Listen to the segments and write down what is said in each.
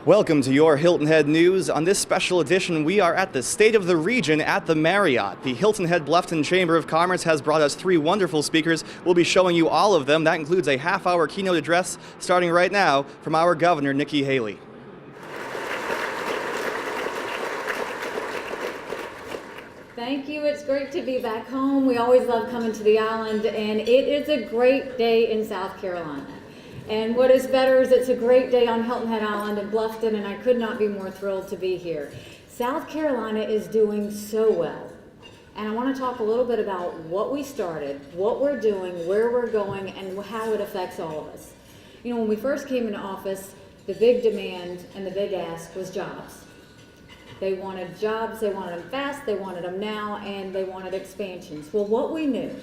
Welcome to your Hilton Head News. On this special edition, we are at the State of the Region at the Marriott. The Hilton Head Bluffton Chamber of Commerce has brought us three wonderful speakers. We'll be showing you all of them. That includes a half-hour keynote address starting right now from our governor, Nikki Haley. Thank you. It's great to be back home. We always love coming to the island, and it is a great day in South Carolina. And what is better is it's a great day on Hilton Head Island in Bluffton, and I could not be more thrilled to be here. South Carolina is doing so well. And I want to talk a little bit about what we started, what we're doing, where we're going, and how it affects all of us. You know, when we first came into office, the big demand and the big ask was jobs. They wanted jobs, they wanted them fast, they wanted them now, and they wanted expansions. Well, what we knew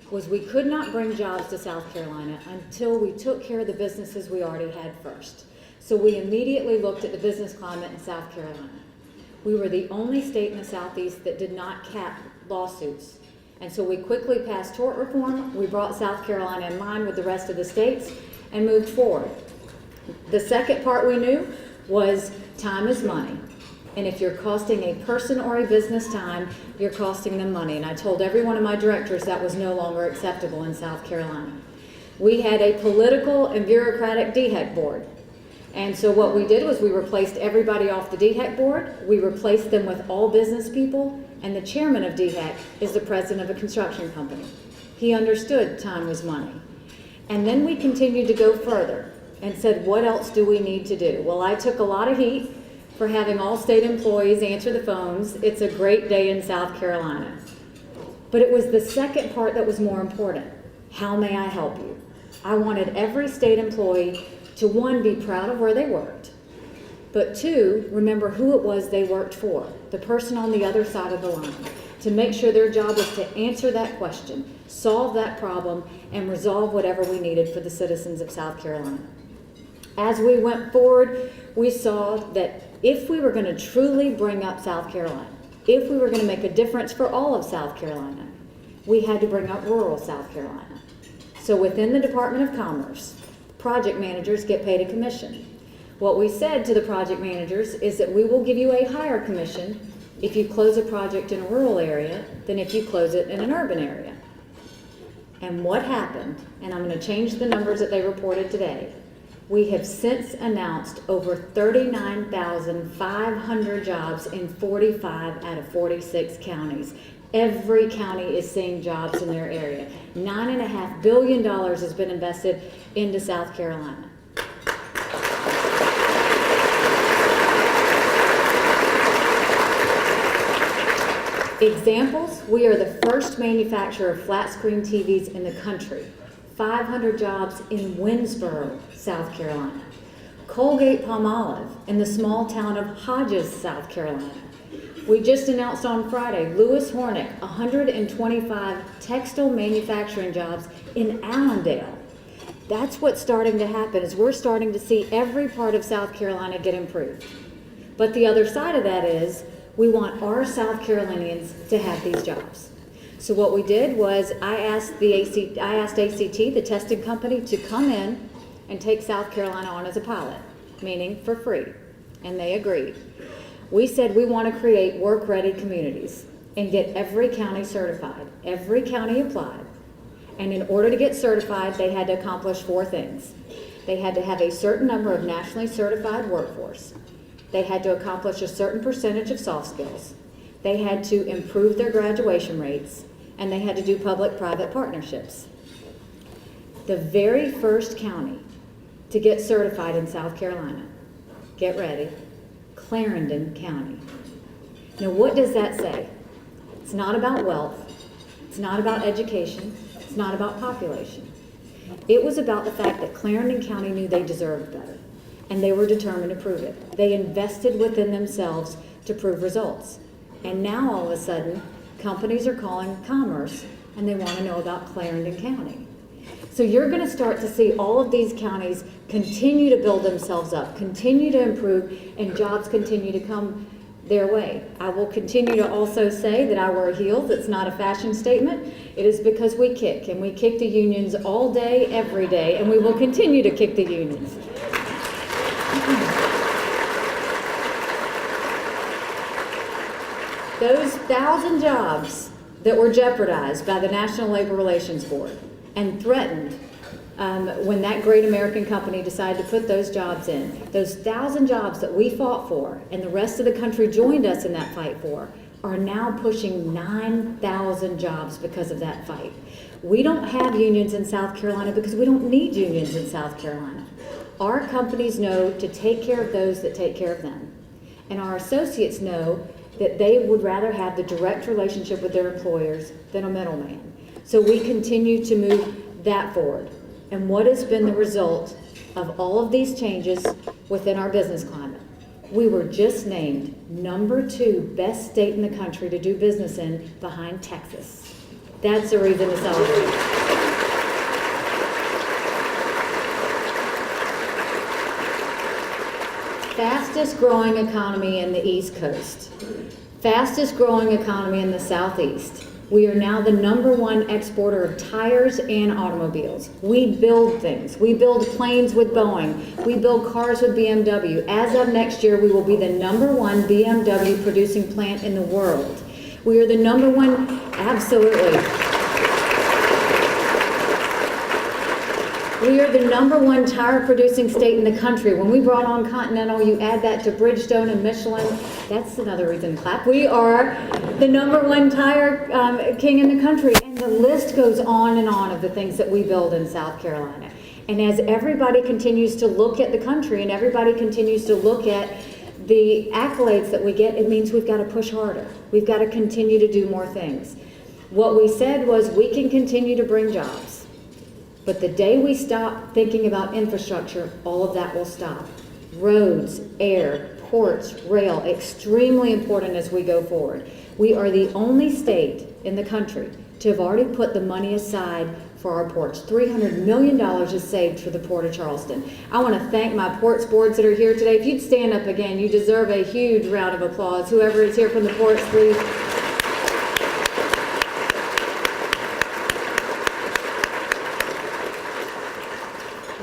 was we could not bring jobs to South Carolina until we took care of the businesses we already had first. So we immediately looked at the business climate in South Carolina. We were the only state in the Southeast that did not cap lawsuits. And so we quickly passed tort reform. We brought South Carolina in line with the rest of the states and moved forward. The second part we knew was time is money. And if you're costing a person or a business time, you're costing them money. And I told every one of my directors that was no longer acceptable in South Carolina. We had a political and bureaucratic DHEC board. And so what we did was we replaced everybody off the DHEC board. We replaced them with all business people. And the chairman of DHEC is the president of a construction company. He understood time was money. And then we continued to go further and said, what else do we need to do? Well, I took a lot of heat for having all state employees answer the phones. It's a great day in South Carolina. But it was the second part that was more important. How may I help you? I wanted every state employee to, one, be proud of where they worked, but two, remember who it was they worked for, the person on the other side of the line, to make sure their job was to answer that question, solve that problem, and resolve whatever we needed for the citizens of South Carolina. As we went forward, we saw that if we were going to truly bring up South Carolina, if we were going to make a difference for all of South Carolina, we had to bring up rural South Carolina. So within the Department of Commerce, project managers get paid a commission. What we said to the project managers is that we will give you a higher commission if you close a project in a rural area than if you close it in an urban area. And what happened, and I'm going to change the numbers that they reported today, we have since announced over 39,500 jobs in 45 out of 46 counties. Every county is seeing jobs in their area. $9.5 billion has been invested into South Carolina. Examples, we are the first manufacturer of flat screen TVs in the country. 500 jobs in Winsboro, South Carolina. Colgate-Palmolive in the small town of Hodges, South Carolina. We just announced on Friday, Lewis Hornick, 125 textile manufacturing jobs in Allendale. That's what's starting to happen, is we're starting to see every part of South Carolina get improved. But the other side of that is, we want our South Carolinians to have these jobs. So what we did was I asked ACT, the testing company, to come in and take South Carolina on as a pilot, meaning for free, and they agreed. We said we want to create work-ready communities and get every county certified. Every county applied, and in order to get certified, they had to accomplish 4 things. They had to have a certain number of nationally certified workforce. They had to accomplish a certain percentage of soft skills. They had to improve their graduation rates, and they had to do public-private partnerships. The very first county to get certified in South Carolina, get ready, Clarendon County. Now, what does that say? It's not about wealth, it's not about education, it's not about population. It was about the fact that Clarendon County knew they deserved better, and they were determined to prove it. They invested within themselves to prove results. And now all of a sudden, companies are calling commerce and they want to know about Clarendon County. So you're going to start to see all of these counties continue to build themselves up, continue to improve, and jobs continue to come their way. I will continue to also say that I wear heels. It's not a fashion statement. It is because we kick, and we kick the unions all day, every day, and we will continue to kick the unions. Those 1,000 jobs that were jeopardized by the National Labor Relations Board and threatened when that great American company decided to put those jobs in, those 1,000 jobs that we fought for and the rest of the country joined us in that fight for, are now pushing 9,000 jobs because of that fight. We don't have unions in South Carolina because we don't need unions in South Carolina. Our companies know to take care of those that take care of them. And our associates know that they would rather have the direct relationship with their employers than a middleman. So we continue to move that forward. And what has been the result of all of these changes within our business climate? We were just named #2 best state in the country to do business in, behind Texas. That's a reason to celebrate. Fastest growing economy in the East Coast. Fastest growing economy in the Southeast. We are now the #1 exporter of tires and automobiles. We build things. We build planes with Boeing. We build cars with BMW. As of next year, we will be the #1 BMW producing plant in the world. We are the #1, absolutely. We are the #1 tire producing state in the country. When we brought on Continental, you add that to Bridgestone and Michelin, that's another reason to clap. We are the #1 tire king in the country. And the list goes on and on of the things that we build in South Carolina. And as everybody continues to look at the country and everybody continues to look at the accolades that we get, it means we've got to push harder. We've got to continue to do more things. What we said was we can continue to bring jobs. But the day we stop thinking about infrastructure, all of that will stop. Roads, air, ports, rail, extremely important as we go forward. We are the only state in the country to have already put the money aside for our ports. $300 million is saved for the Port of Charleston. I want to thank my ports boards that are here today. If you'd stand up again, you deserve a huge round of applause. Whoever is here from the ports, please.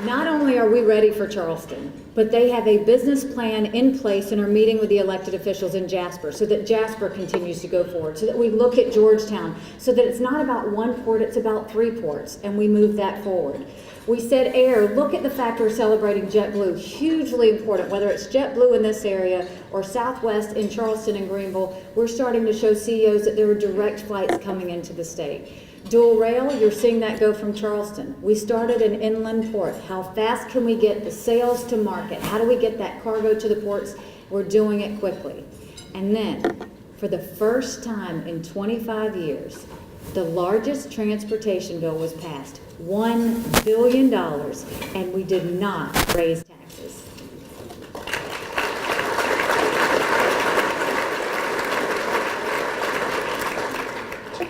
Not only are we ready for Charleston, but they have a business plan in place and are meeting with the elected officials in Jasper so that Jasper continues to go forward, so that we look at Georgetown, so that it's not about one port, it's about 3 ports, and we move that forward. We said air, look at the fact we're celebrating JetBlue, hugely important, whether it's JetBlue in this area or Southwest in Charleston and Greenville, we're starting to show CEOs that there are direct flights coming into the state. Dual rail, you're seeing that go from Charleston. We started an inland port. How fast can we get the sales to market? How do we get that cargo to the ports? We're doing it quickly. And then, for the first time in 25 years, the largest transportation bill was passed, $1 billion, and we did not raise taxes.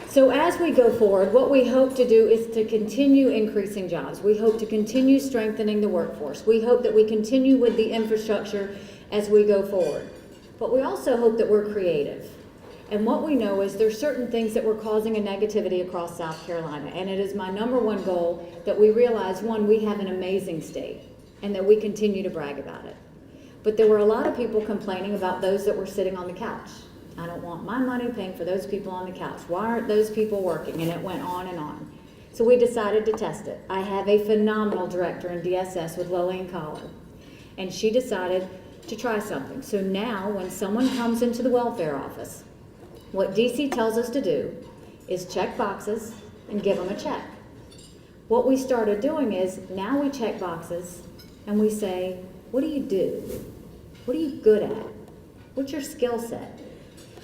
So as we go forward, what we hope to do is to continue increasing jobs. We hope to continue strengthening the workforce. We hope that we continue with the infrastructure as we go forward. But we also hope that we're creative. And what we know is there's certain things that were causing a negativity across South Carolina. And it is my #1 goal that we realize, one, we have an amazing state and that we continue to brag about it. But there were a lot of people complaining about those that were sitting on the couch. I don't want my money paying for those people on the couch. Why aren't those people working? And it went on and on. So we decided to test it. I have a phenomenal director in DSS with Lillian Collin, and she decided to try something. So now when someone comes into the welfare office, what DC tells us to do is check boxes and give them a check. What we started doing is now we check boxes and we say, what do you do? What are you good at? What's your skill set?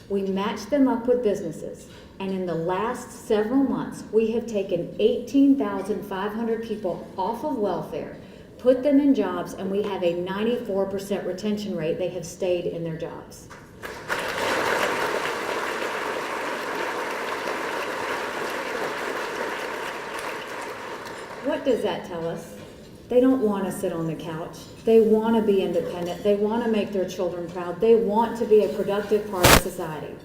We match them up with businesses, and in the last several months, we have taken 18,500 people off of welfare, put them in jobs, and we have a 94% retention rate. They have stayed in their jobs. What does that tell us? They don't want to sit on the couch. They want to be independent. They want to make their children proud. They want to be a productive part of society.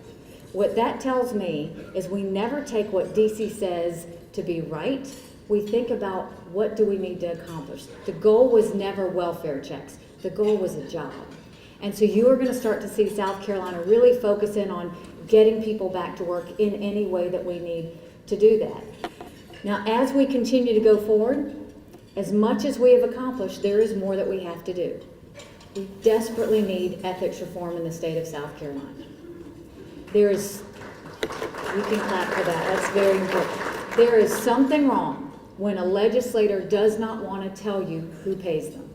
What that tells me is we never take what DC says to be right. We think about what do we need to accomplish. The goal was never welfare checks. The goal was a job. And so you are going to start to see South Carolina really focus in on getting people back to work in any way that we need to do that. Now, as we continue to go forward, as much as we have accomplished, there is more that we have to do. We desperately need ethics reform in the state of South Carolina. There is, you can clap for that, that's very important. There is something wrong when a legislator does not want to tell you who pays them,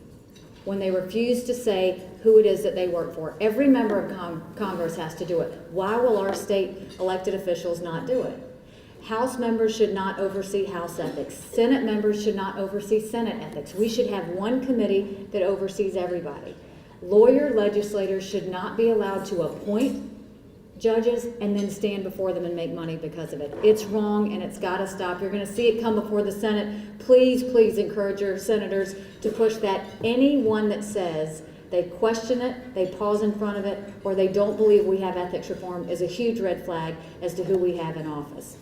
when they refuse to say who it is that they work for. Every member of Congress has to do it. Why will our state elected officials not do it? House members should not oversee House ethics. Senate members should not oversee Senate ethics. We should have one committee that oversees everybody. Lawyer legislators should not be allowed to appoint judges and then stand before them and make money because of it. It's wrong and it's got to stop. You're going to see it come before the Senate. Please, please encourage your senators to push that. Anyone that says they question it, they pause in front of it, or they don't believe we have ethics reform is a huge red flag as to who we have in office.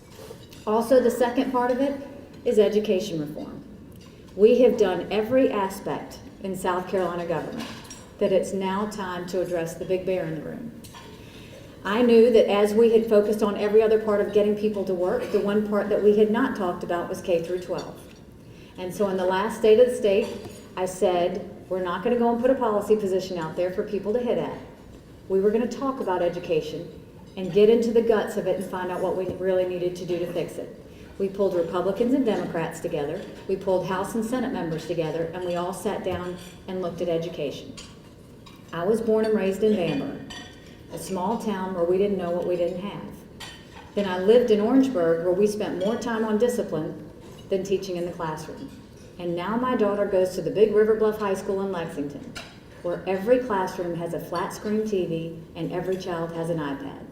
Also, the second part of it is education reform. We have done every aspect in South Carolina government that it's now time to address the big bear in the room. I knew that as we had focused on every other part of getting people to work, the one part that we had not talked about was K through 12. And so in the last State of the State, I said, we're not going to go and put a policy position out there for people to hit at. We were going to talk about education and get into the guts of it and find out what we really needed to do to fix it. We pulled Republicans and Democrats together, we pulled House and Senate members together, and we all sat down and looked at education. I was born and raised in Bamberg, a small town where we didn't know what we didn't have. Then I lived in Orangeburg, where we spent more time on discipline than teaching in the classroom. And now my daughter goes to the big River Bluff High School in Lexington, where every classroom has a flat screen TV and every child has an iPad.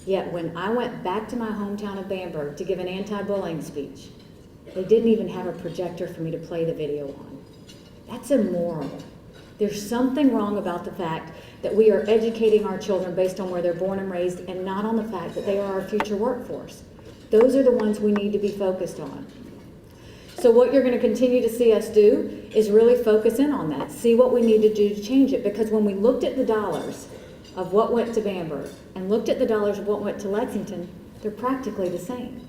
Yet when I went back to my hometown of Bamberg to give an anti-bullying speech, they didn't even have a projector for me to play the video on. That's immoral. There's something wrong about the fact that we are educating our children based on where they're born and raised and not on the fact that they are our future workforce. Those are the ones we need to be focused on. So what you're going to continue to see us do is really focus in on that, see what we need to do to change it, because when we looked at the dollars of what went to Bamberg and looked at the dollars of what went to Lexington, they're practically the same.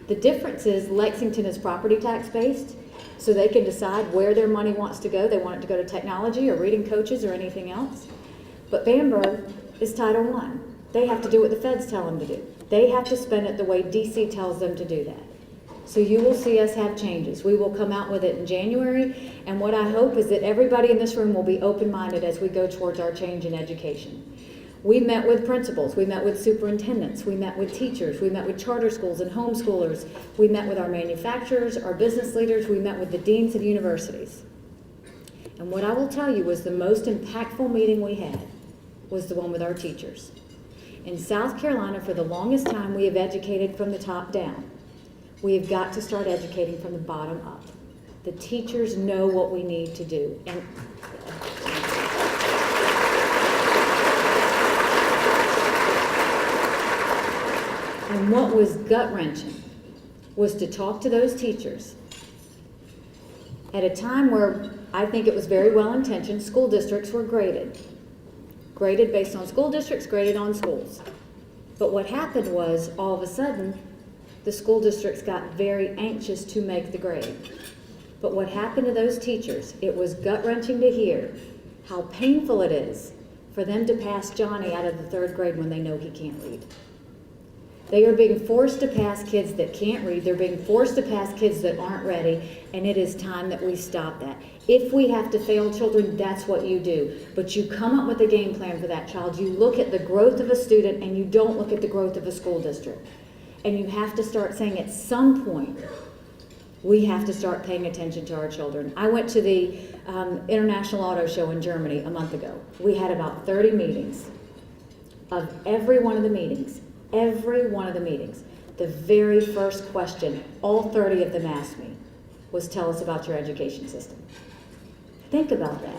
The difference is Lexington is property tax based, so they can decide where their money wants to go. They want it to go to technology or reading coaches or anything else. But Bamberg is Title I. They have to do what the feds tell them to do. They have to spend it the way DC tells them to do that. So you will see us have changes. We will come out with it in January, and what I hope is that everybody in this room will be open-minded as we go towards our change in education. We met with principals, we met with superintendents, we met with teachers, we met with charter schools and homeschoolers, we met with our manufacturers, our business leaders, we met with the deans of universities. And what I will tell you was the most impactful meeting we had was the one with our teachers. In South Carolina, for the longest time, we have educated from the top down. We have got to start educating from the bottom up. The teachers know what we need to do. And what was gut-wrenching was to talk to those teachers at a time where I think it was very well-intentioned. School districts were graded based on school districts, graded on schools. But what happened was, all of a sudden, the school districts got very anxious to make the grade. But what happened to those teachers, it was gut-wrenching to hear how painful it is for them to pass Johnny out of the 3rd grade when they know he can't read. They are being forced to pass kids that can't read. They're being forced to pass kids that aren't ready, and it is time that we stop that. If we have to fail children, that's what you do. But you come up with a game plan for that child. You look at the growth of a student, and you don't look at the growth of a school district. And you have to start saying at some point, we have to start paying attention to our children. I went to the International Auto Show in Germany a month ago. We had about 30 meetings. Of every one of the meetings, the very first question all 30 of them asked me was, tell us about your education system. Think about that.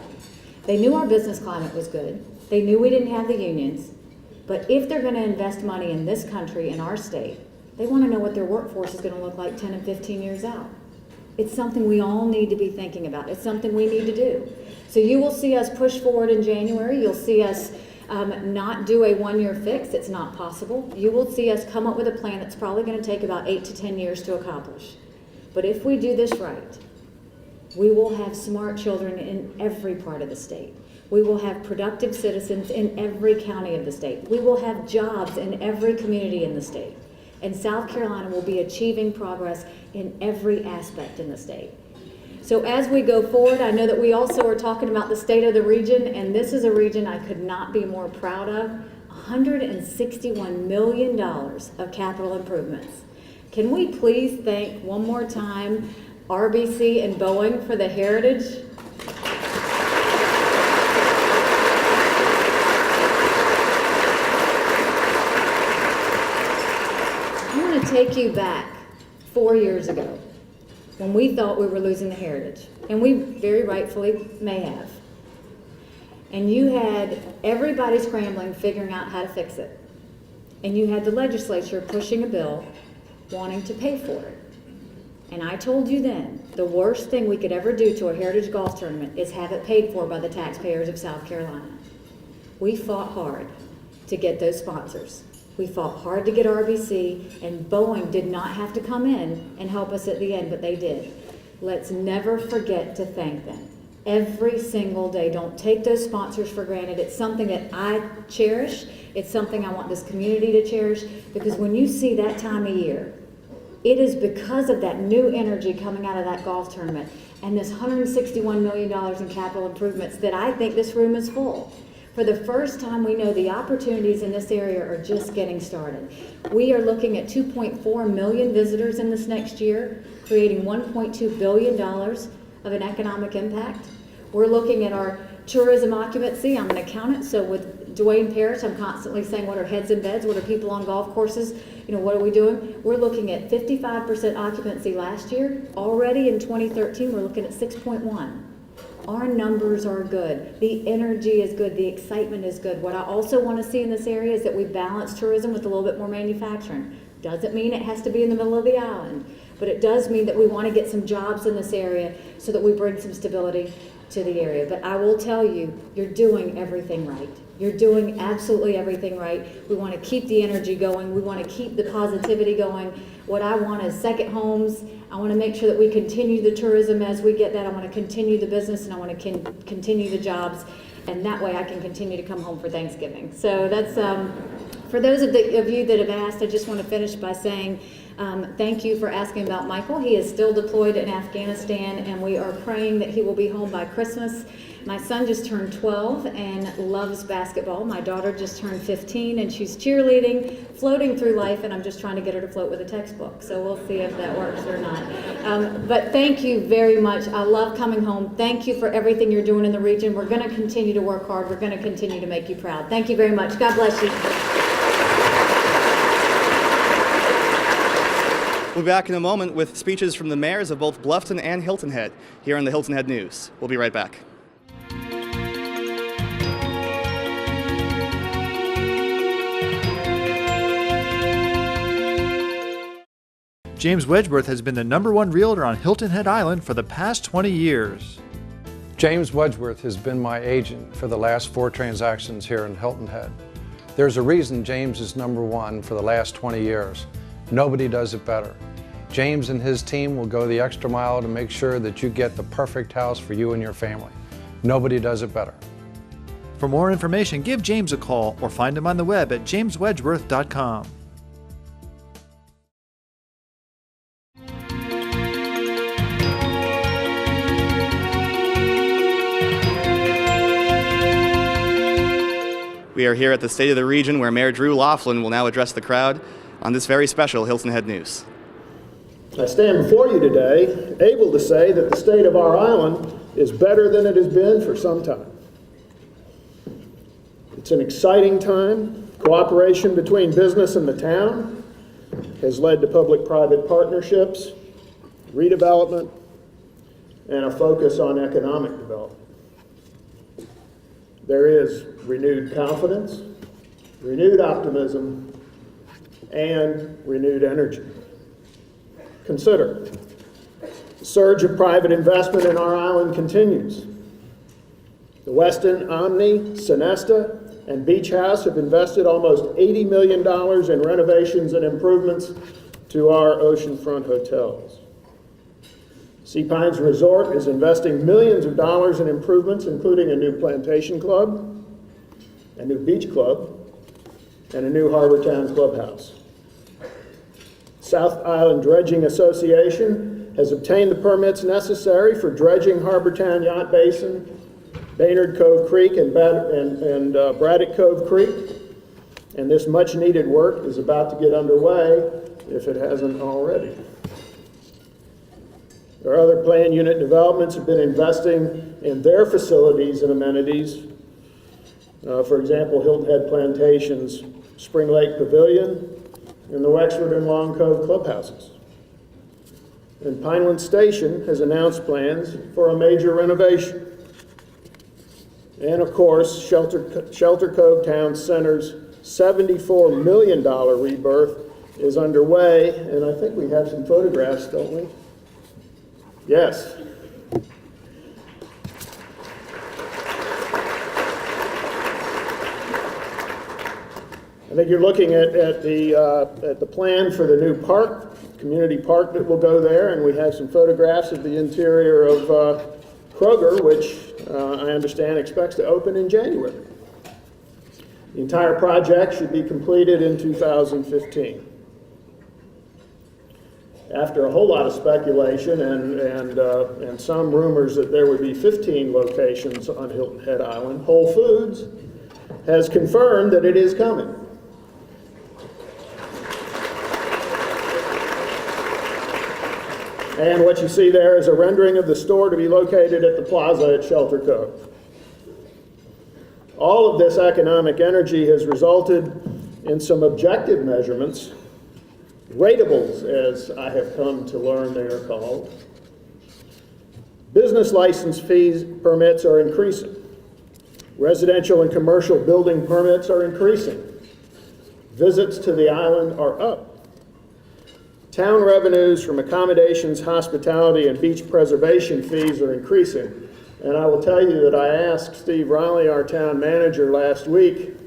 They knew our business climate was good. They knew we didn't have the unions. But if they're going to invest money in this country, in our state, they want to know what their workforce is going to look like 10 and 15 years out. It's something we all need to be thinking about. It's something we need to do. So you will see us push forward in January. You'll see us not do a one-year fix. It's not possible. You will see us come up with a plan that's probably going to take about 8 to 10 years to accomplish. But if we do this right, we will have smart children in every part of the state. We will have productive citizens in every county of the state. We will have jobs in every community in the state. And South Carolina will be achieving progress in every aspect in the state. So as we go forward, I know that we also are talking about the state of the region, and this is a region I could not be more proud of. $161 million of capital improvements. Can we please thank one more time RBC and Boeing for the heritage? I want to take you back 4 years ago when we thought we were losing the heritage, and we very rightfully may have. And you had everybody scrambling, figuring out how to fix it. And you had the legislature pushing a bill, wanting to pay for it. And I told you then, the worst thing we could ever do to a heritage golf tournament is have it paid for by the taxpayers of South Carolina. We fought hard to get those sponsors. We fought hard to get RBC, and Boeing did not have to come in and help us at the end, but they did. Let's never forget to thank them. Every single day. Don't take those sponsors for granted. It's something that I cherish. It's something I want this community to cherish, because when you see that time of year, it is because of that new energy coming out of that golf tournament and this $161 million in capital improvements that I think this room is full. For the first time, we know the opportunities in this area are just getting started. We are looking at 2.4 million visitors in this next year, creating $1.2 billion of an economic impact. We're looking at our tourism occupancy. I'm an accountant, so with Dwayne Parrish, I'm constantly saying, what are heads in beds? What are people on golf courses? You know, what are we doing? We're looking at 55% occupancy last year. Already in 2013, we're looking at 6.1. Our numbers are good. The energy is good. The excitement is good. What I also want to see in this area is that we balance tourism with a little bit more manufacturing. Doesn't mean it has to be in the middle of the island, but it does mean that we want to get some jobs in this area so that we bring some stability to the area. But I will tell you, you're doing everything right. You're doing absolutely everything right. We want to keep the energy going. We want to keep the positivity going. What I want is second homes. I want to make sure that we continue the tourism as we get that. I want to continue the business, and I want to continue the jobs. And that way I can continue to come home for Thanksgiving. So that's, for those of you that have asked, I just want to finish by saying thank you for asking about Michael. He is still deployed in Afghanistan, and we are praying that he will be home by Christmas. My son just turned 12 and loves basketball. My daughter just turned 15, and she's cheerleading, floating through life, and I'm just trying to get her to float with a textbook. So we'll see if that works or not. But thank you very much. I love coming home. Thank you for everything you're doing in the region. We're going to continue to work hard. We're going to continue to make you proud. Thank you very much. God bless you. We'll be back in a moment with speeches from the mayors of both Bluffton and Hilton Head here on the Hilton Head News. We'll be right back. James Wedgeworth has been the #1 realtor on Hilton Head Island for the past 20 years. James Wedgeworth has been my agent for the last 4 transactions here in Hilton Head. There's a reason James is #1 for the last 20 years. Nobody does it better. James and his team will go the extra mile to make sure that you get the perfect house for you and your family. Nobody does it better. For more information, give James a call or find him on the web at jameswedgeworth.com. We are here at the State of the Region, where Mayor Drew Laughlin will now address the crowd on this very special Hilton Head News. I stand before you today able to say that the state of our island is better than it has been for some time. It's an exciting time. Cooperation between business and the town has led to public-private partnerships, redevelopment, and a focus on economic development. There is renewed confidence, renewed optimism, and renewed energy. Consider, the surge of private investment in our island continues. The Westin, Omni, Sonesta, and Beach House have invested almost $80 million in renovations and improvements to our oceanfront hotels. Sea Pines Resort is investing millions of dollars in improvements, including a new plantation club, a new beach club, and a new Harbortown clubhouse. South Island Dredging Association has obtained the permits necessary for dredging Harbortown Yacht Basin, Baynard Cove Creek, and Braddock Cove Creek, and this much-needed work is about to get underway if it hasn't already. Our other planned unit developments have been investing in their facilities and amenities. For example, Hilton Head Plantation's Spring Lake Pavilion and the Wexford and Long Cove clubhouses. And Pineland Station has announced plans for a major renovation. And of course, Shelter Cove Town Center's $74 million rebirth is underway, and I think we have some photographs, don't we? Yes. I think you're looking at the plan for the new park, community park that will go there, and we have some photographs of the interior of Kroger, which I understand expects to open in January. The entire project should be completed in 2015. After a whole lot of speculation and some rumors that there would be 15 locations on Hilton Head Island, Whole Foods has confirmed that it is coming. And what you see there is a rendering of the store to be located at the plaza at Shelter Cove. All of this economic energy has resulted in some objective measurements, ratables, as I have come to learn they are called. Business license fees permits are increasing. Residential and commercial building permits are increasing. Visits to the island are up. Town revenues from accommodations, hospitality, and beach preservation fees are increasing. And I will tell you that I asked Steve Riley, our town manager, last week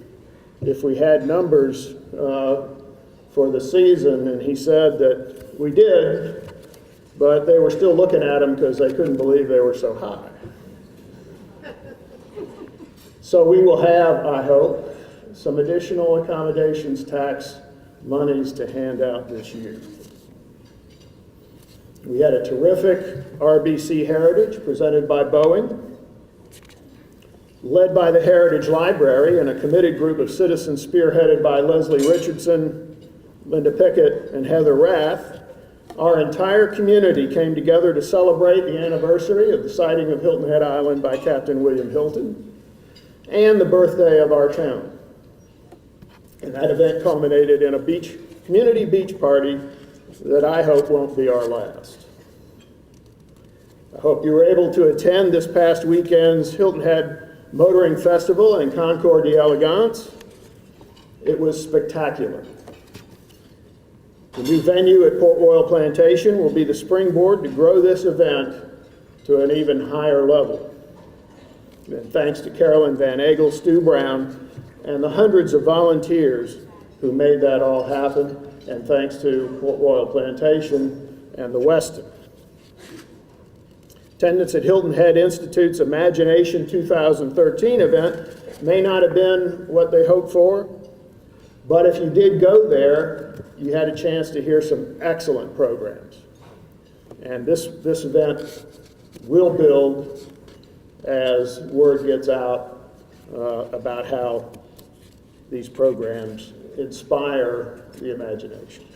if we had numbers for the season, and he said that we did, but they were still looking at them because they couldn't believe they were so high. So we will have, I hope, some additional accommodations tax monies to hand out this year. We had a terrific RBC Heritage presented by Boeing, led by the Heritage Library and a committed group of citizens spearheaded by Leslie Richardson, Linda Pickett, and Heather Rath. Our entire community came together to celebrate the anniversary of the sighting of Hilton Head Island by Captain William Hilton and the birthday of our town. And that event culminated in a community beach party that I hope won't be our last. I hope you were able to attend this past weekend's Hilton Head Motoring Festival and Concours d'Elegance. It was spectacular. The new venue at Port Royal Plantation will be the springboard to grow this event to an even higher level. And thanks to Carolyn Van Agel, Stu Brown, and the hundreds of volunteers who made that all happen, and thanks to Port Royal Plantation and the Westin. Attendance at Hilton Head Institute's Imagination 2013 event may not have been what they hoped for, but if you did go there, you had a chance to hear some excellent programs. And this event will build as word gets out about how these programs inspire the imagination.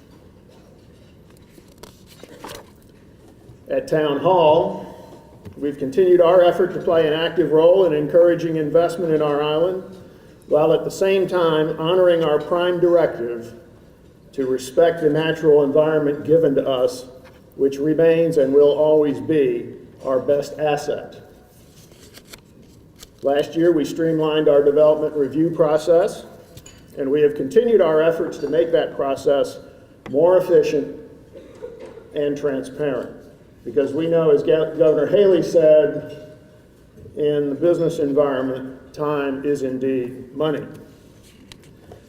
At Town Hall, we've continued our effort to play an active role in encouraging investment in our island, while at the same time honoring our prime directive to respect the natural environment given to us, which remains and will always be our best asset. Last year, we streamlined our development review process, and we have continued our efforts to make that process more efficient and transparent. Because we know, as Governor Haley said, in the business environment, time is indeed money.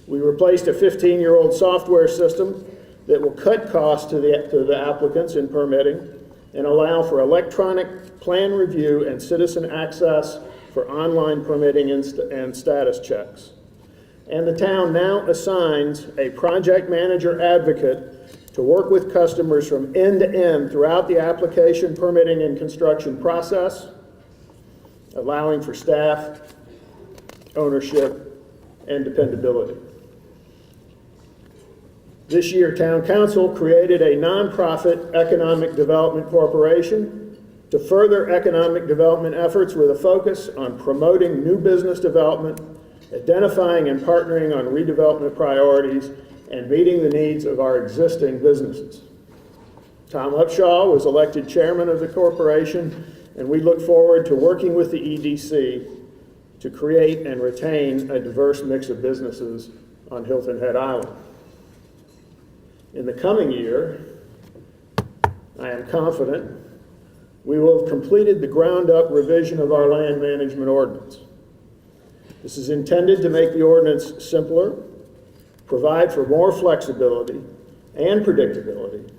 We replaced a 15-year-old software system that will cut costs to the applicants in permitting and allow for electronic plan review and citizen access for online permitting and status checks. And the town now assigns a project manager advocate to work with customers from end to end throughout the application, permitting, and construction process, allowing for staff, ownership, and dependability. This year, Town Council created a nonprofit economic development corporation to further economic development efforts with a focus on promoting new business development, identifying and partnering on redevelopment priorities, and meeting the needs of our existing businesses. Tom Upshaw was elected chairman of the corporation, and we look forward to working with the EDC to create and retain a diverse mix of businesses on Hilton Head Island. In the coming year, I am confident we will have completed the ground-up revision of our land management ordinance. This is intended to make the ordinance simpler, provide for more flexibility and predictability,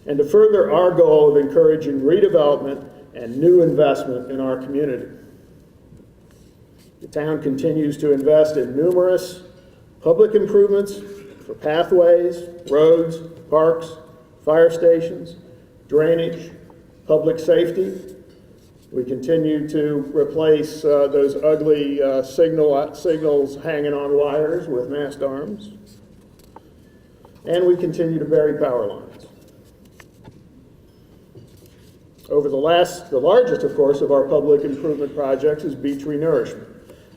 and to further our goal of encouraging redevelopment and new investment in our community. The town continues to invest in numerous public improvements for pathways, roads, parks, fire stations, drainage, public safety. We continue to replace those ugly signals hanging on wires with mast arms. And we continue to bury power lines. The largest, of course, of our public improvement projects is beach renourishment.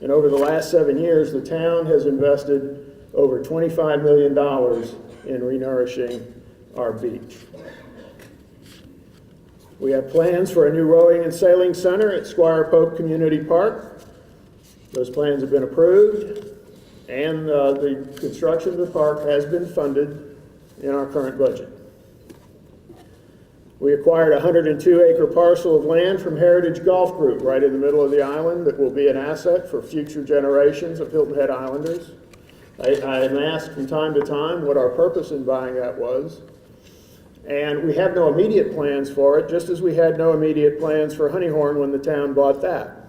And over the last 7 years, the town has invested over $25 million in renourishing our beach. We have plans for a new rowing and sailing center at Squire Pope Community Park. Those plans have been approved, and the construction of the park has been funded in our current budget. We acquired a 102-acre parcel of land from Heritage Golf Group right in the middle of the island that will be an asset for future generations of Hilton Head Islanders. I am asked from time to time what our purpose in buying that was, and we have no immediate plans for it, just as we had no immediate plans for Honeyhorn when the town bought that.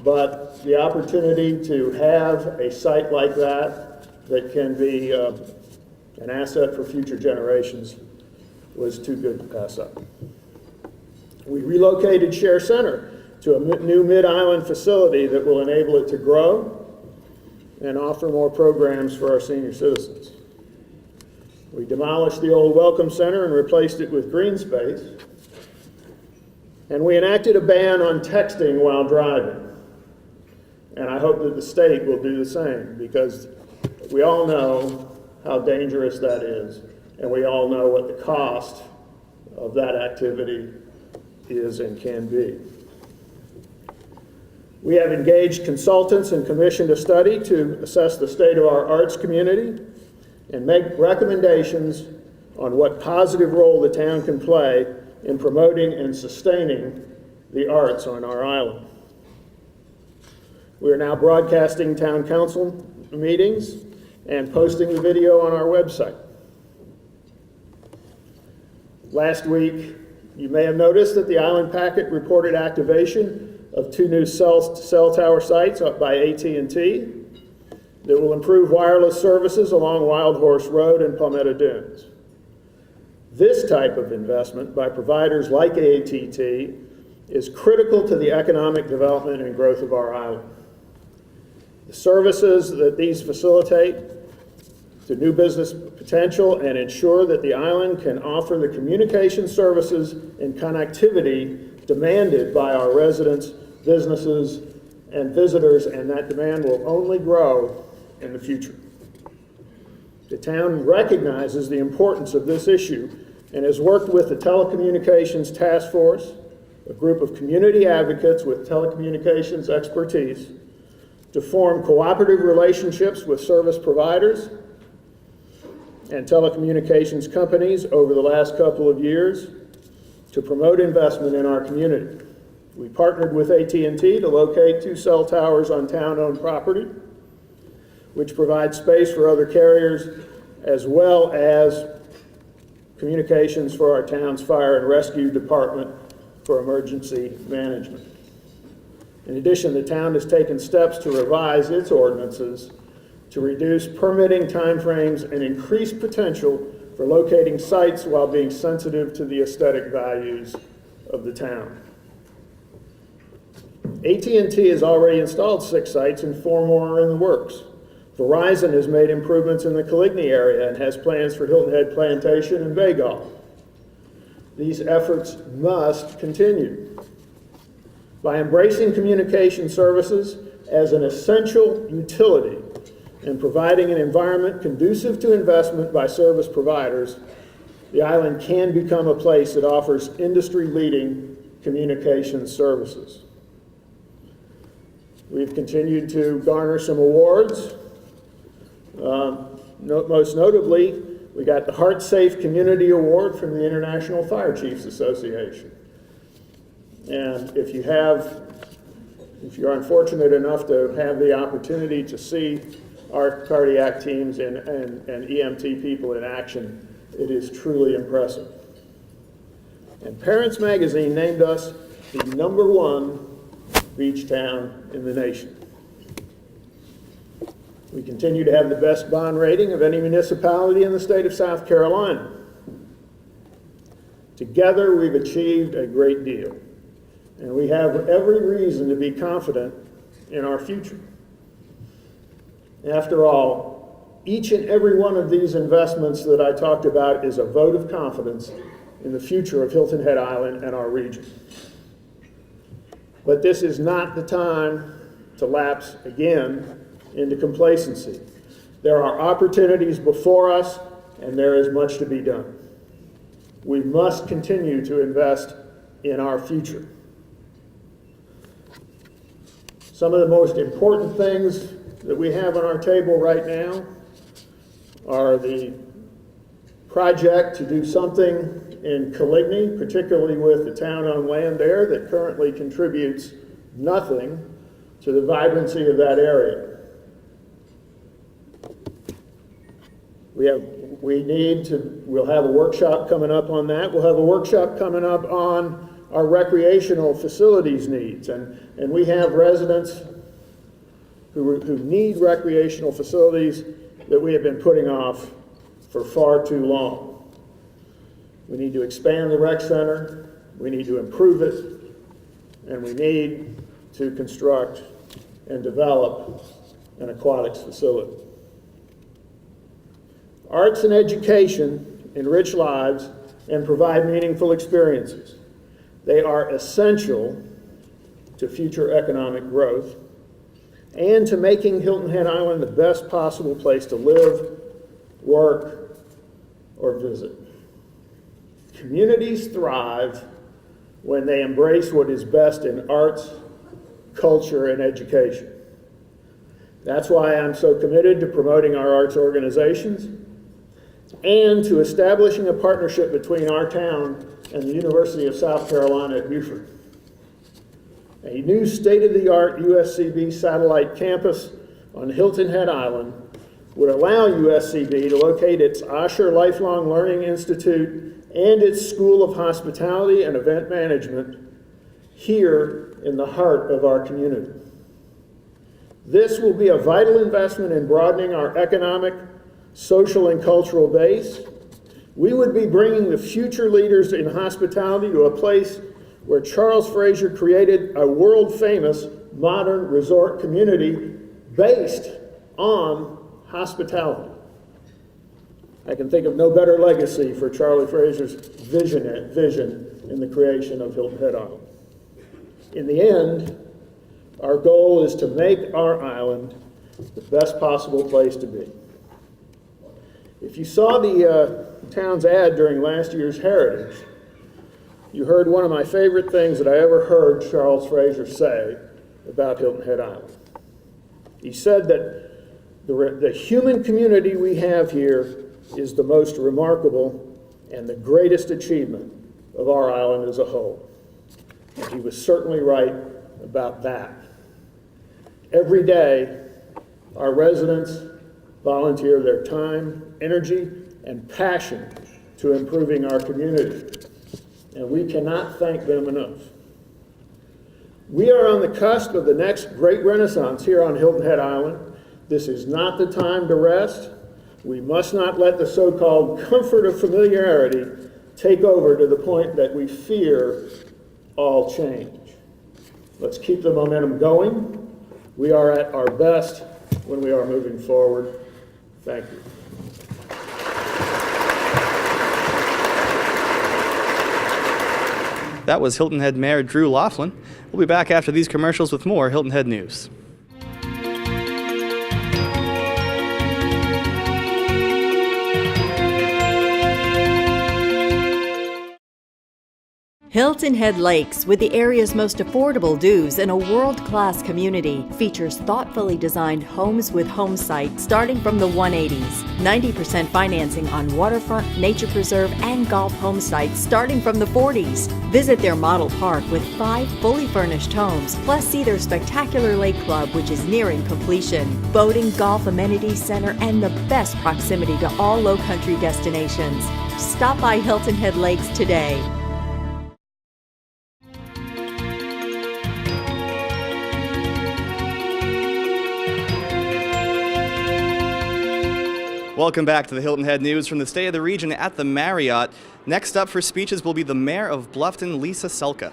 But the opportunity to have a site like that can be an asset for future generations was too good to pass up. We relocated Share Center to a new Mid-Island facility that will enable it to grow and offer more programs for our senior citizens. We demolished the old Welcome Center and replaced it with green space. And we enacted a ban on texting while driving. And I hope that the state will do the same, because we all know how dangerous that is, and we all know what the cost of that activity is and can be. We have engaged consultants and commissioned a study to assess the state of our arts community and make recommendations on what positive role the town can play in promoting and sustaining the arts on our island. We are now broadcasting town council meetings and posting the video on our website. Last week, you may have noticed that the Island Packet reported activation of 2 new cell tower sites up by AT&T that will improve wireless services along Wild Horse Road and Palmetto Dunes. This type of investment by providers like AT&T is critical to the economic development and growth of our island. The services that these facilitate to new business potential and ensure that the island can offer the communication services and connectivity demanded by our residents, businesses, and visitors, and that demand will only grow in the future. The town recognizes the importance of this issue and has worked with the Telecommunications Task Force, a group of community advocates with telecommunications expertise, to form cooperative relationships with service providers and telecommunications companies over the last couple of years to promote investment in our community. We partnered with AT&T to locate 2 cell towers on town-owned property, which provide space for other carriers, as well as communications for our town's fire and rescue department for emergency management. In addition, the town has taken steps to revise its ordinances to reduce permitting timeframes and increase potential for locating sites while being sensitive to the aesthetic values of the town. AT&T has already installed 6 sites and 4 more are in the works. Verizon has made improvements in the Coligny area and has plans for Hilton Head Plantation and Bagall. These efforts must continue. By embracing communication services as an essential utility and providing an environment conducive to investment by service providers, the island can become a place that offers industry-leading communication services. We've continued to garner some awards. Most notably, we got the Heart Safe Community Award from the International Fire Chiefs Association. And if you're unfortunate enough to have the opportunity to see our cardiac teams and EMT people in action, it is truly impressive. And Parents Magazine named us the #1 beach town in the nation. We continue to have the best bond rating of any municipality in the state of South Carolina. Together, we've achieved a great deal, and we have every reason to be confident in our future. After all, each and every one of these investments that I talked about is a vote of confidence in the future of Hilton Head Island and our region. But this is not the time to lapse again into complacency. There are opportunities before us, and there is much to be done. We must continue to invest in our future. Some of the most important things that we have on our table right now are the project to do something in Coligny, particularly with the town-owned land there that currently contributes nothing to the vibrancy of that area. We'll have a workshop coming up on that. We'll have a workshop coming up on our recreational facilities needs. And we have residents who need recreational facilities that we have been putting off for far too long. We need to expand the rec center, we need to improve it, and we need to construct and develop an aquatics facility. Arts and education enrich lives and provide meaningful experiences. They are essential to future economic growth and to making Hilton Head Island the best possible place to live, work, or visit. Communities thrive when they embrace what is best in arts, culture, and education. That's why I'm so committed to promoting our arts organizations and to establishing a partnership between our town and the University of South Carolina at Beaufort. A new state-of-the-art USCB satellite campus on Hilton Head Island would allow USCB to locate its Osher Lifelong Learning Institute and its School of Hospitality and Event Management here in the heart of our community. This will be a vital investment in broadening our economic, social, and cultural base. We would be bringing the future leaders in hospitality to a place where Charles Fraser created a world-famous modern resort community based on hospitality. I can think of no better legacy for Charlie Fraser's vision in the creation of Hilton Head Island. In the end, our goal is to make our island the best possible place to be. If you saw the town's ad during last year's Heritage, you heard one of my favorite things that I ever heard Charles Fraser say about Hilton Head Island. He said that the human community we have here is the most remarkable and the greatest achievement of our island as a whole. And he was certainly right about that. Every day, our residents volunteer their time, energy, and passion to improving our community, and we cannot thank them enough. We are on the cusp of the next great renaissance here on Hilton Head Island. This is not the time to rest. We must not let the so-called comfort of familiarity take over to the point that we fear all change. Let's keep the momentum going. We are at our best when we are moving forward. Thank you. That was Hilton Head Mayor Drew Laughlin. We'll be back after these commercials with more Hilton Head news. Hilton Head Lakes, with the area's most affordable dues and a world-class community, features thoughtfully designed homes with home sites starting from the 180s. 90% financing on waterfront, nature preserve, and golf home sites starting from the 40s. Visit their model park with 5 fully furnished homes, plus see their spectacular lake club, which is nearing completion. Boating, golf, amenities center, and the best proximity to all low-country destinations. Stop by Hilton Head Lakes today. Welcome back to the Hilton Head News from the State of the Region at the Marriott. Next up for speeches will be the Mayor of Bluffton, Lisa Sulka.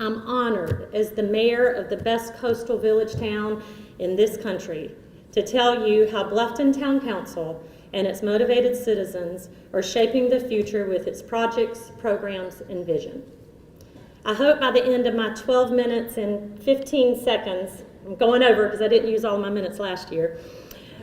I'm honored as the mayor of the best coastal village town in this country to tell you how Bluffton Town Council and its motivated citizens are shaping the future with its projects, programs, and vision. I hope by the end of my 12 minutes and 15 seconds, I'm going over because I didn't use all my minutes last year,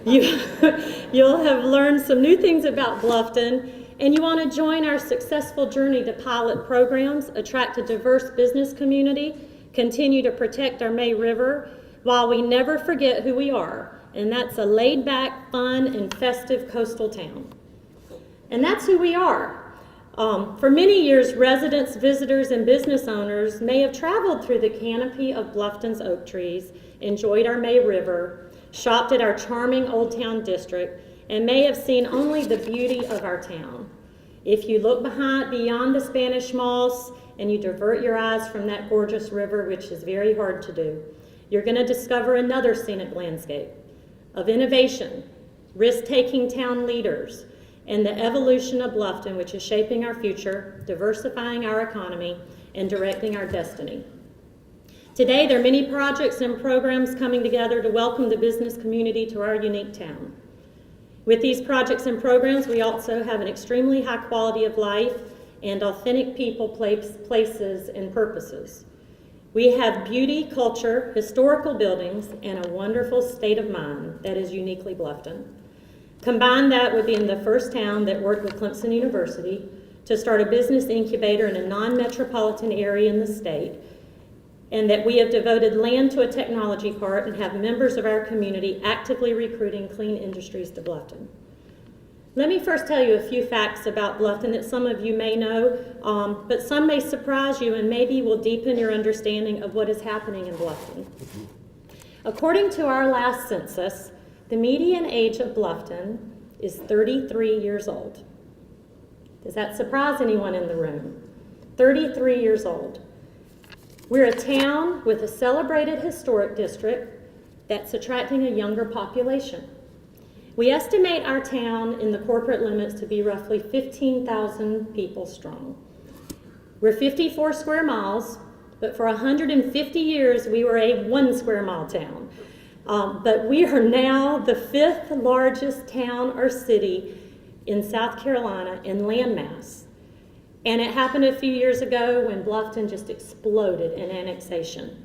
you'll have learned some new things about Bluffton, and you want to join our successful journey to pilot programs, attract a diverse business community, continue to protect our May River, while we never forget who we are, and that's a laid-back, fun, and festive coastal town. And that's who we are. For many years, residents, visitors, and business owners may have traveled through the canopy of Bluffton's oak trees, enjoyed our May River, shopped at our charming Old Town district, and may have seen only the beauty of our town. If you look beyond the Spanish moss and you divert your eyes from that gorgeous river, which is very hard to do, you're going to discover another scenic landscape of innovation, risk-taking town leaders, and the evolution of Bluffton, which is shaping our future, diversifying our economy, and directing our destiny. Today, there are many projects and programs coming together to welcome the business community to our unique town. With these projects and programs, we also have an extremely high quality of life and authentic people, places, and purposes. We have beauty, culture, historical buildings, and a wonderful state of mind that is uniquely Bluffton. Combine that with being the first town that worked with Clemson University to start a business incubator in a non-metropolitan area in the state, and that we have devoted land to a technology park and have members of our community actively recruiting clean industries to Bluffton. Let me first tell you a few facts about Bluffton that some of you may know, but some may surprise you and maybe will deepen your understanding of what is happening in Bluffton. According to our last census, the median age of Bluffton is 33 years old. Does that surprise anyone in the room? 33 years old. We're a town with a celebrated historic district that's attracting a younger population. We estimate our town in the corporate limits to be roughly 15,000 people strong. We're 54 square miles, but for 150 years we were a 1 square mile town. But we are now the 5th largest town or city in South Carolina in landmass. And it happened a few years ago when Bluffton just exploded in annexation.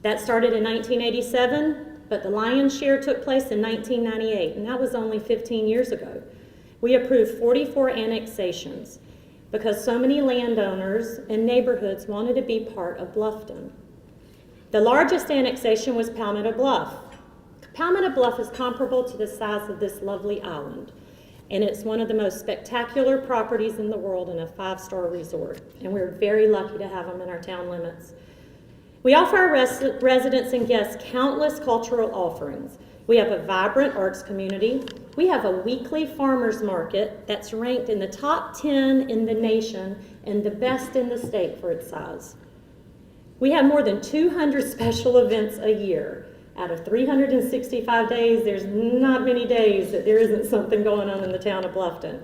That started in 1987, but the lion's share took place in 1998, and that was only 15 years ago. We approved 44 annexations because so many landowners and neighborhoods wanted to be part of Bluffton. The largest annexation was Palmetto Bluff. Palmetto Bluff is comparable to the size of this lovely island. and it's one of the most spectacular properties in the world and a 5-star resort, and we're very lucky to have them in our town limits. We offer our residents and guests countless cultural offerings. We have a vibrant arts community. We have a weekly farmers market that's ranked in the top 10 in the nation and the best in the state for its size. We have more than 200 special events a year. Out of 365 days, there's not many days that there isn't something going on in the town of Bluffton.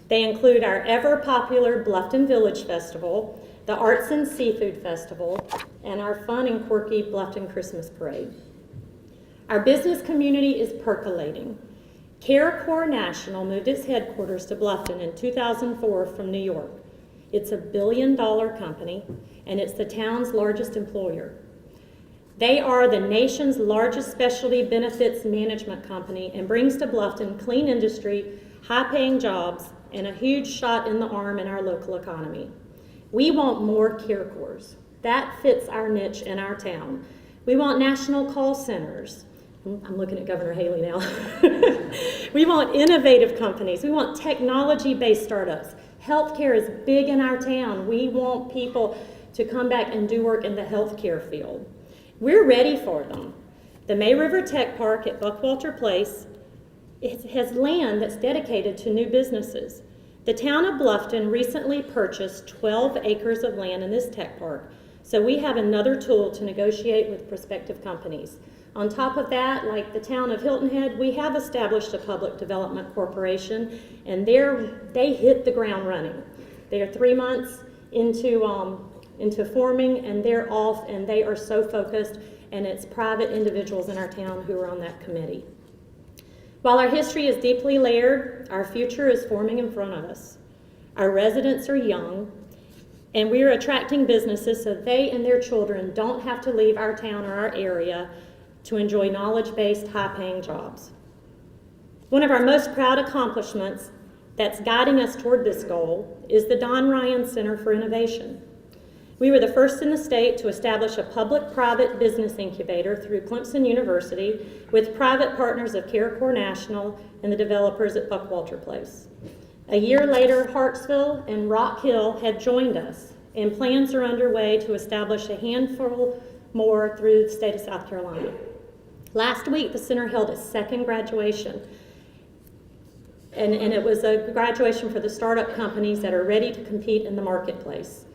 They include our ever-popular Bluffton Village Festival, the Arts and Seafood Festival, and our fun and quirky Bluffton Christmas Parade. Our business community is percolating. CareCore National moved its headquarters to Bluffton in 2004 from New York. It's a $1 billion company, and it's the town's largest employer. They are the nation's largest specialty benefits management company and brings to Bluffton clean industry, high-paying jobs, and a huge shot in the arm in our local economy. We want more CareCores. That fits our niche in our town. We want national call centers. I'm looking at Governor Haley now. We want innovative companies. We want technology-based startups. Healthcare is big in our town. We want people to come back and do work in the healthcare field. We're ready for them. The May River Tech Park at Buckwalter Place, it has land that's dedicated to new businesses. The town of Bluffton recently purchased 12 acres of land in this tech park, so we have another tool to negotiate with prospective companies. On top of that, like the town of Hilton Head, we have established a public development corporation, and they hit the ground running. They are 3 months into forming, and they're off, and they are so focused, and it's private individuals in our town who are on that committee. While our history is deeply layered, our future is forming in front of us. Our residents are young, and we are attracting businesses so they and their children don't have to leave our town or our area to enjoy knowledge-based, high-paying jobs. One of our most proud accomplishments that's guiding us toward this goal is the Don Ryan Center for Innovation. We were the first in the state to establish a public-private business incubator through Clemson University with private partners of CareCore National and the developers at Buckwalter Place. A year later, Hartsville and Rock Hill have joined us, and plans are underway to establish a handful more through the state of South Carolina. Last week, the center held its second graduation, and it was a graduation for the startup companies that are ready to compete in the marketplace.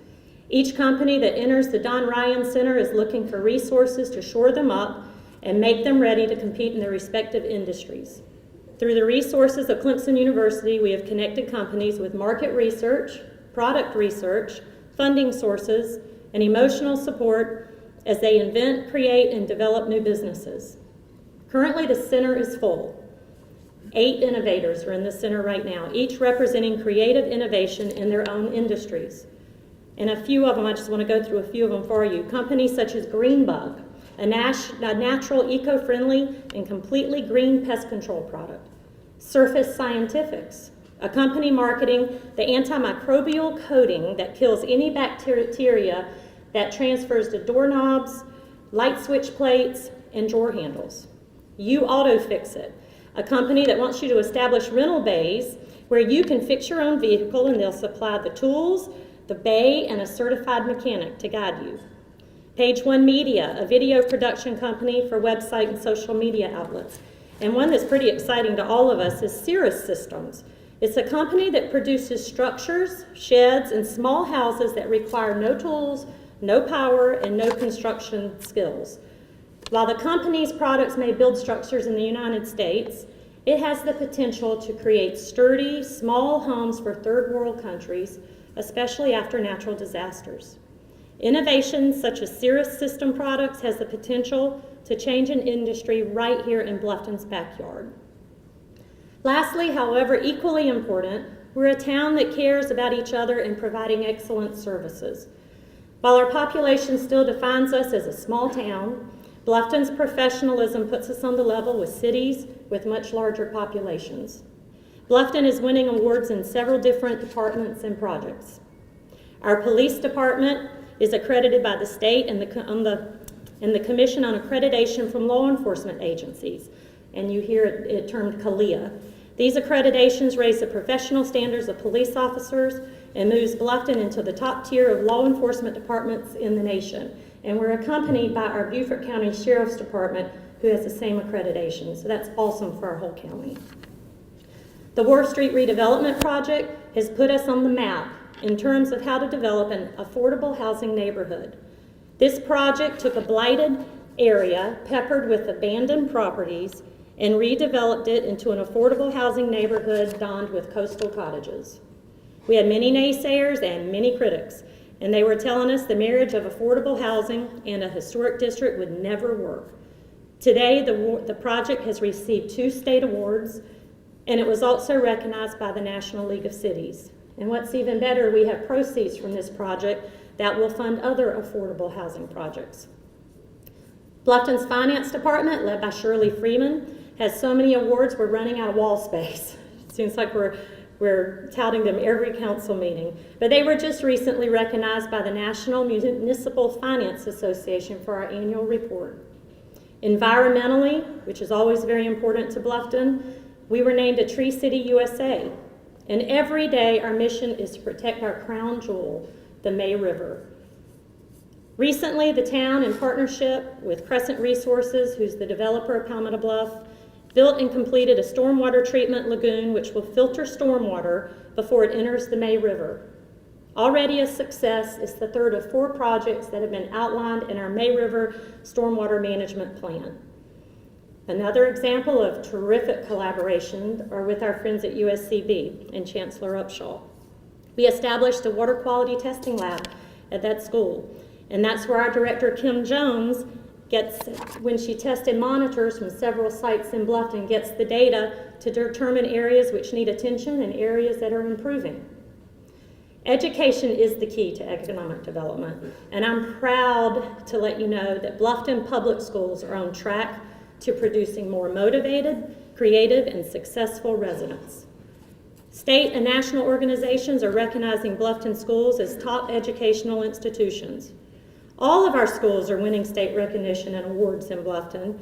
Each company that enters the Don Ryan Center is looking for resources to shore them up and make them ready to compete in their respective industries. Through the resources of Clemson University, we have connected companies with market research, product research, funding sources, and emotional support as they invent, create, and develop new businesses. Currently, the center is full. 8 innovators are in the center right now, each representing creative innovation in their own industries. And a few of them, I just want to go through a few of them for you. Companies such as Greenbug, a natural, eco-friendly, and completely green pest control product. Surface Scientifics, a company marketing the antimicrobial coating that kills any bacteria that transfers to doorknobs, light switch plates, and drawer handles. UAutoFixit, a company that wants you to establish rental bays where you can fix your own vehicle and they'll supply the tools, the bay, and a certified mechanic to guide you. Page One Media, a video production company for website and social media outlets. And one that's pretty exciting to all of us is Cirrus Systems. It's a company that produces structures, sheds, and small houses that require no tools, no power, and no construction skills. While the company's products may build structures in the United States, it has the potential to create sturdy, small homes for third world countries, especially after natural disasters. Innovations such as Cirrus System products has the potential to change an industry right here in Bluffton's backyard. Lastly, however, equally important, we're a town that cares about each other and providing excellent services. While our population still defines us as a small town, Bluffton's professionalism puts us on the level with cities with much larger populations. Bluffton is winning awards in several different departments and projects. Our police department is accredited by the state and the Commission on Accreditation from Law Enforcement Agencies, and you hear it termed CALEA. These accreditations raise the professional standards of police officers and moves Bluffton into the top tier of law enforcement departments in the nation. And we're accompanied by our Beaufort County Sheriff's Department, who has the same accreditation. So that's awesome for our whole county. The Wharf Street redevelopment project has put us on the map in terms of how to develop an affordable housing neighborhood. This project took a blighted area peppered with abandoned properties and redeveloped it into an affordable housing neighborhood donned with coastal cottages. We had many naysayers and many critics, and they were telling us the marriage of affordable housing and a historic district would never work. Today, the project has received 2 state awards, and it was also recognized by the National League of Cities. And what's even better, we have proceeds from this project that will fund other affordable housing projects. Bluffton's finance department, led by Shirley Freeman, has so many awards we're running out of wall space. It seems like we're touting them every council meeting. But they were just recently recognized by the National Municipal Finance Association for our annual report. Environmentally, which is always very important to Bluffton, we were named a Tree City USA. And every day our mission is to protect our crown jewel, the May River. Recently, the town, in partnership with Crescent Resources, who's the developer of Palmetto Bluff, built and completed a stormwater treatment lagoon which will filter stormwater before it enters the May River. Already a success, it's the 3rd of 4 projects that have been outlined in our May River Stormwater Management Plan. Another example of terrific collaboration are with our friends at USCB and Chancellor Upshaw. We established a water quality testing lab at that school, and that's where our director, Kim Jones, when she tests and monitors from several sites in Bluffton, gets the data to determine areas which need attention and areas that are improving. Education is the key to economic development, and I'm proud to let you know that Bluffton Public Schools are on track to producing more motivated, creative, and successful residents. State and national organizations are recognizing Bluffton schools as top educational institutions. All of our schools are winning state recognition and awards in Bluffton,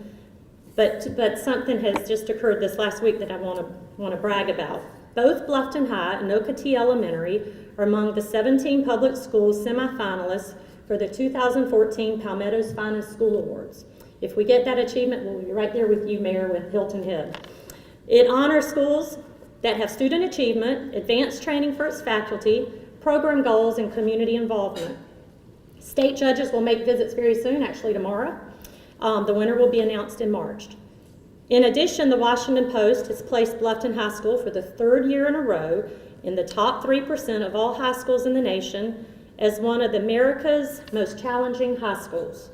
but something has just occurred this last week that I want to brag about. Both Bluffton High and Okatee Elementary are among the 17 public schools semifinalists for the 2014 Palmetto's Finest School Awards. If we get that achievement, we'll be right there with you, Mayor, with Hilton Head. It honors schools that have student achievement, advanced training for its faculty, program goals, and community involvement. State judges will make visits very soon, actually tomorrow. The winner will be announced in March. In addition, the Washington Post has placed Bluffton High School for the 3rd year in a row in the top 3% of all high schools in the nation as one of America's most challenging high schools.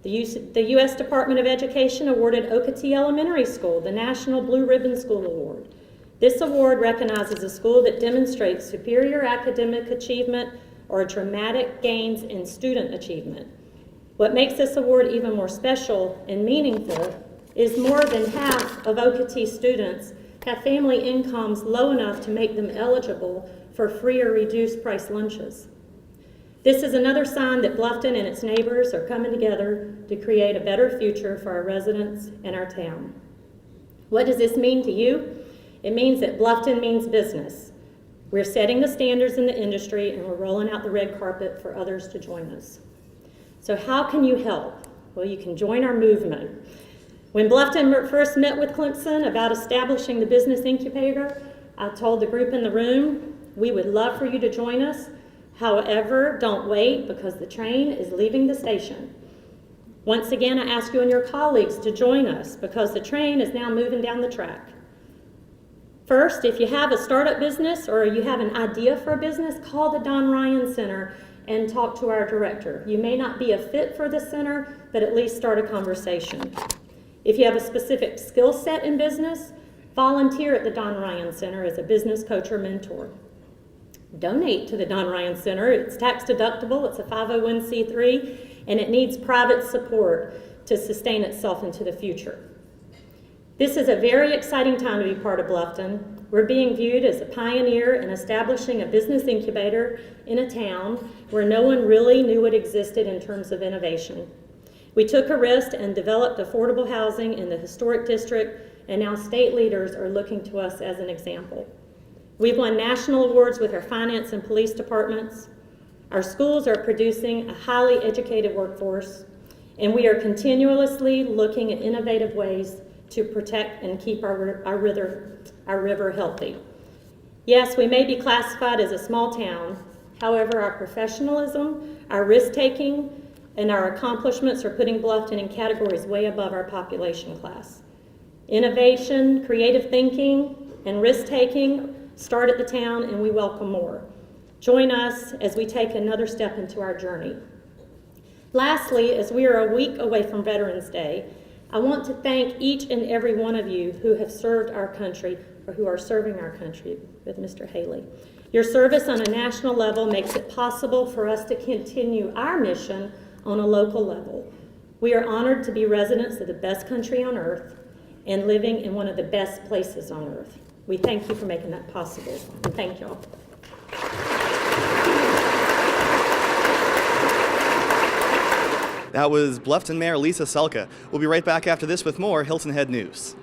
The U.S. Department of Education awarded Okatee Elementary School the National Blue Ribbon School Award. This award recognizes a school that demonstrates superior academic achievement or dramatic gains in student achievement. What makes this award even more special and meaningful is more than half of Okatee students have family incomes low enough to make them eligible for free or reduced price lunches. This is another sign that Bluffton and its neighbors are coming together to create a better future for our residents and our town. What does this mean to you? It means that Bluffton means business. We're setting the standards in the industry and we're rolling out the red carpet for others to join us. So how can you help? Well, you can join our movement. When Bluffton first met with Clemson about establishing the business incubator, I told the group in the room, we would love for you to join us. However, don't wait because the train is leaving the station. Once again, I ask you and your colleagues to join us because the train is now moving down the track. First, if you have a startup business or you have an idea for a business, call the Don Ryan Center and talk to our director. You may not be a fit for the center, but at least start a conversation. If you have a specific skill set in business, volunteer at the Don Ryan Center as a business coach or mentor. Donate to the Don Ryan Center. It's tax deductible, it's a 501c3, and it needs private support to sustain itself into the future. This is a very exciting time to be part of Bluffton. We're being viewed as a pioneer in establishing a business incubator in a town where no one really knew it existed in terms of innovation. We took a risk and developed affordable housing in the historic district and now state leaders are looking to us as an example. We've won national awards with our finance and police departments. Our schools are producing a highly educated workforce, and we are continuously looking at innovative ways to protect and keep our river healthy. Yes, we may be classified as a small town. However, our professionalism, our risk-taking, and our accomplishments are putting Bluffton in categories way above our population class. Innovation, creative thinking, and risk-taking start at the town, and we welcome more. Join us as we take another step into our journey. Lastly, as we are a week away from Veterans Day, I want to thank each and every one of you who have served our country or who are serving our country with Mr. Haley. Your service on a national level makes it possible for us to continue our mission on a local level. We are honored to be residents of the best country on earth and living in one of the best places on earth. We thank you for making that possible, and thank y'all. That was Bluffton Mayor Lisa Sulka. We'll be right back after this with more Hilton Head News.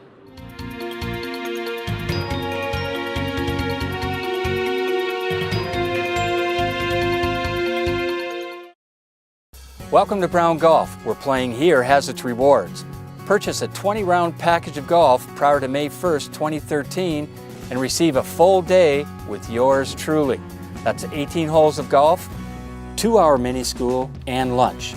Welcome to Brown Golf, where playing here has its rewards. Purchase a 20-round package of golf prior to May 1st, 2013, and receive a full day with yours truly. That's 18 holes of golf, 2-hour mini school, and lunch.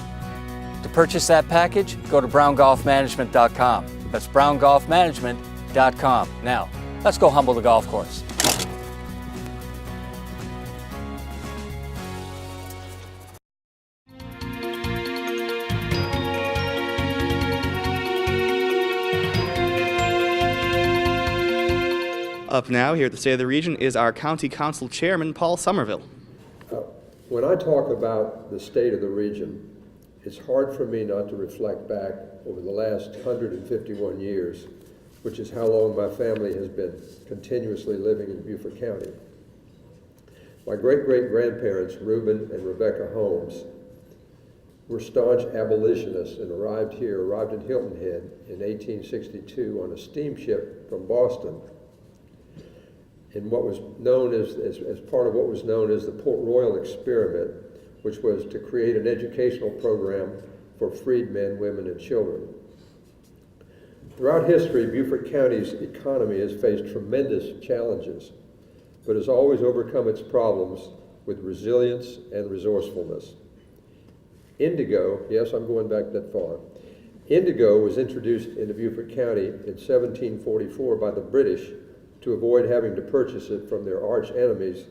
To purchase that package, go to browngolfmanagement.com. That's browngolfmanagement.com. Now, let's go humble the golf course. Up now, here at the State of the Region, is our County Council Chairman, Paul Sommerville. When I talk about the state of the region, it's hard for me not to reflect back over the last 151 years, which is how long my family has been continuously living in Beaufort County. My great-great-grandparents, Reuben and Rebecca Holmes, were staunch abolitionists and arrived in Hilton Head in 1862 on a steamship from Boston, in what was known as part of what was known as the Port Royal Experiment, which was to create an educational program for freed men, women, and children. Throughout history, Beaufort County's economy has faced tremendous challenges, but has always overcome its problems with resilience and resourcefulness. Indigo, yes, I'm going back that far. Indigo was introduced into Beaufort County in 1744 by the British to avoid having to purchase it from their arch enemies,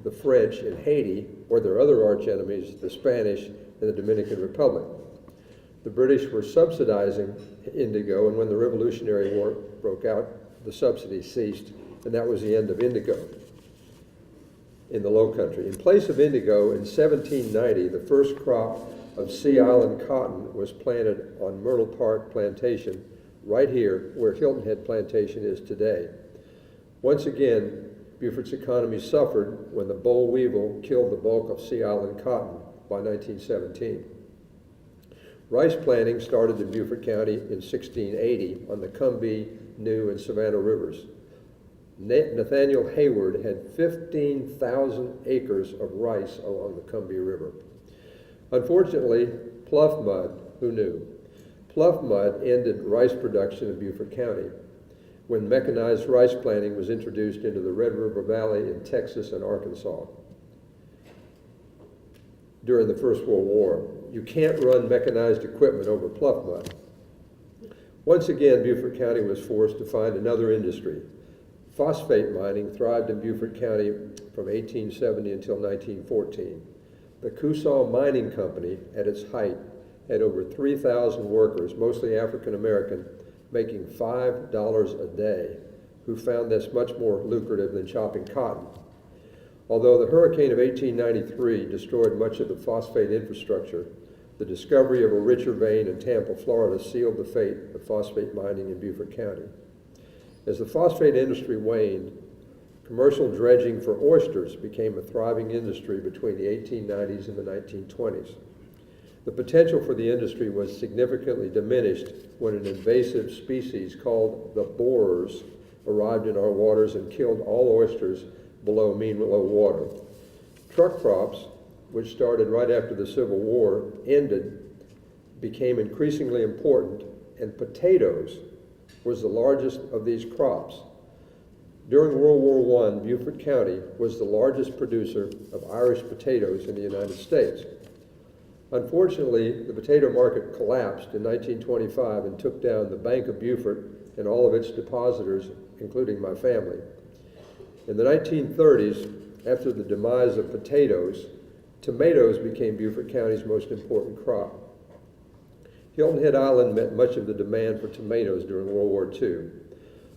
the French in Haiti, or their other arch enemies, the Spanish and the Dominican Republic. The British were subsidizing indigo, and when the Revolutionary War broke out, the subsidy ceased, and that was the end of indigo in the Low Country. In place of indigo, in 1790, the first crop of Sea Island cotton was planted on Myrtle Park Plantation, right here where Hilton Head Plantation is today. Once again, Beaufort's economy suffered when the boll weevil killed the bulk of Sea Island cotton by 1917. Rice planting started in Beaufort County in 1680 on the Combahee, New, and Savannah rivers. Nathaniel Hayward had 15,000 acres of rice along the Combahee River. Unfortunately, pluff mud, who knew? Pluff mud ended rice production in Beaufort County when mechanized rice planting was introduced into the Red River Valley in Texas and Arkansas during the First World War. You can't run mechanized equipment over pluff mud. Once again, Beaufort County was forced to find another industry. Phosphate mining thrived in Beaufort County from 1870 until 1914. The Cusal Mining Company, at its height, had over 3,000 workers, mostly African American, making $5 a day, who found this much more lucrative than chopping cotton. Although the hurricane of 1893 destroyed much of the phosphate infrastructure, the discovery of a richer vein in Tampa, Florida sealed the fate of phosphate mining in Beaufort County. As the phosphate industry waned, commercial dredging for oysters became a thriving industry between the 1890s and the 1920s. The potential for the industry was significantly diminished when an invasive species called the borers arrived in our waters and killed all oysters below mean low water. Truck crops, which started right after the Civil War ended, became increasingly important, and potatoes was the largest of these crops. During World War I, Beaufort County was the largest producer of Irish potatoes in the United States. Unfortunately, the potato market collapsed in 1925 and took down the Bank of Beaufort and all of its depositors, including my family. In the 1930s, after the demise of potatoes, tomatoes became Beaufort County's most important crop. Hilton Head Island met much of the demand for tomatoes during World War II.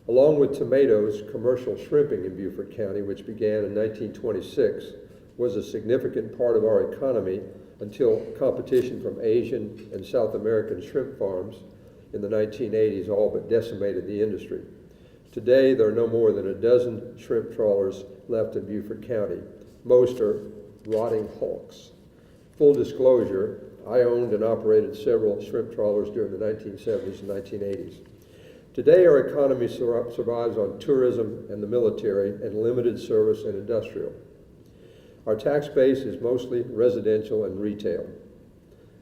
Along with tomatoes, commercial shrimping in Beaufort County, which began in 1926, was a significant part of our economy until competition from Asian and South American shrimp farms in the 1980s all but decimated the industry. Today, there are no more than a dozen shrimp trawlers left in Beaufort County. Most are rotting hulks. Full disclosure, I owned and operated several shrimp trawlers during the 1970s and 1980s. Today, our economy survives on tourism and the military and limited service and industrial. Our tax base is mostly residential and retail.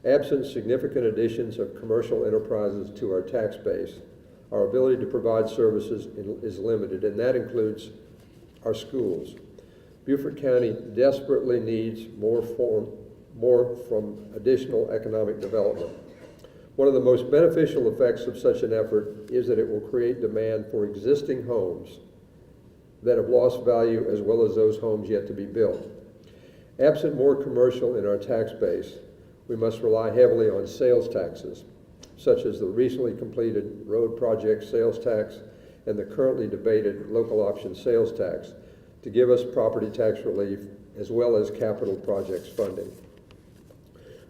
Absent significant additions of commercial enterprises to our tax base, our ability to provide services is limited, and that includes our schools. Beaufort County desperately needs more from additional economic development. One of the most beneficial effects of such an effort is that it will create demand for existing homes that have lost value, as well as those homes yet to be built. Absent more commercial in our tax base, we must rely heavily on sales taxes, such as the recently completed road project sales tax and the currently debated local option sales tax, to give us property tax relief as well as capital projects funding.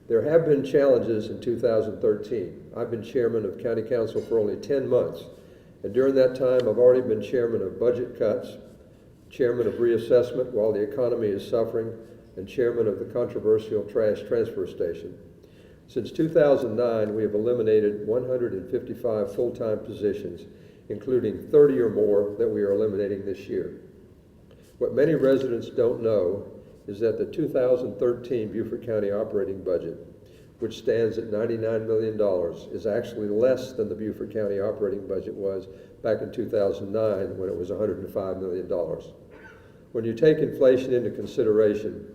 There have been challenges in 2013. I've been chairman of County Council for only 10 months, and during that time I've already been chairman of budget cuts, chairman of reassessment while the economy is suffering, and chairman of the controversial trash transfer station. Since 2009, we have eliminated 155 full-time positions, including 30 or more that we are eliminating this year. What many residents don't know is that the 2013 Beaufort County operating budget, which stands at $99 million, is actually less than the Beaufort County operating budget was back in 2009 when it was $105 million. When you take inflation into consideration,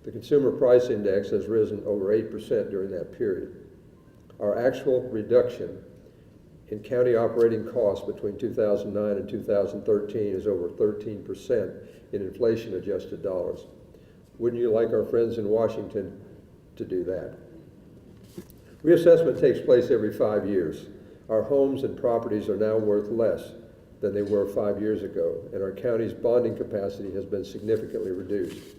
the Consumer Price Index has risen over 8% during that period. Our actual reduction in county operating costs between 2009 and 2013 is over 13% in inflation-adjusted dollars. Wouldn't you like our friends in Washington to do that? Reassessment takes place every 5 years. Our homes and properties are now worth less than they were 5 years ago, and our county's bonding capacity has been significantly reduced.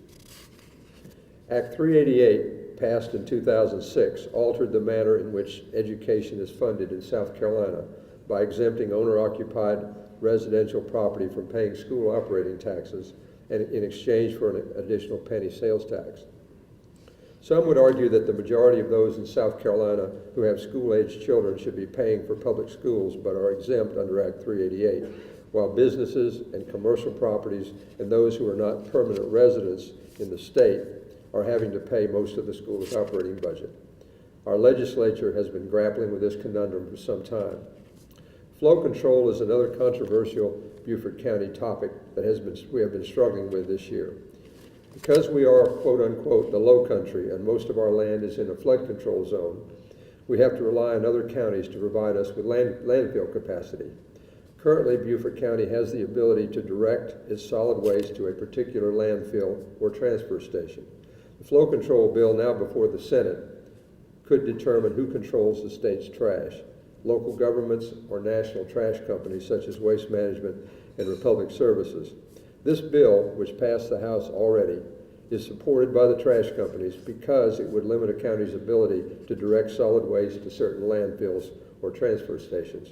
Act 388, passed in 2006, altered the manner in which education is funded in South Carolina by exempting owner-occupied residential property from paying school operating taxes and in exchange for an additional penny sales tax. Some would argue that the majority of those in South Carolina who have school-aged children should be paying for public schools but are exempt under Act 388, while businesses and commercial properties and those who are not permanent residents in the state are having to pay most of the school's operating budget. Our legislature has been grappling with this conundrum for some time. Flow control is another controversial Beaufort County topic that we have been struggling with this year. Because we are, quote unquote, the low country and most of our land is in a flood control zone, we have to rely on other counties to provide us with landfill capacity. Currently, Beaufort County has the ability to direct its solid waste to a particular landfill or transfer station. The flow control bill now before the Senate could determine who controls the state's trash, local governments or national trash companies such as Waste Management and Republic Services. This bill, which passed the House already, is supported by the trash companies because it would limit a county's ability to direct solid waste to certain landfills or transfer stations.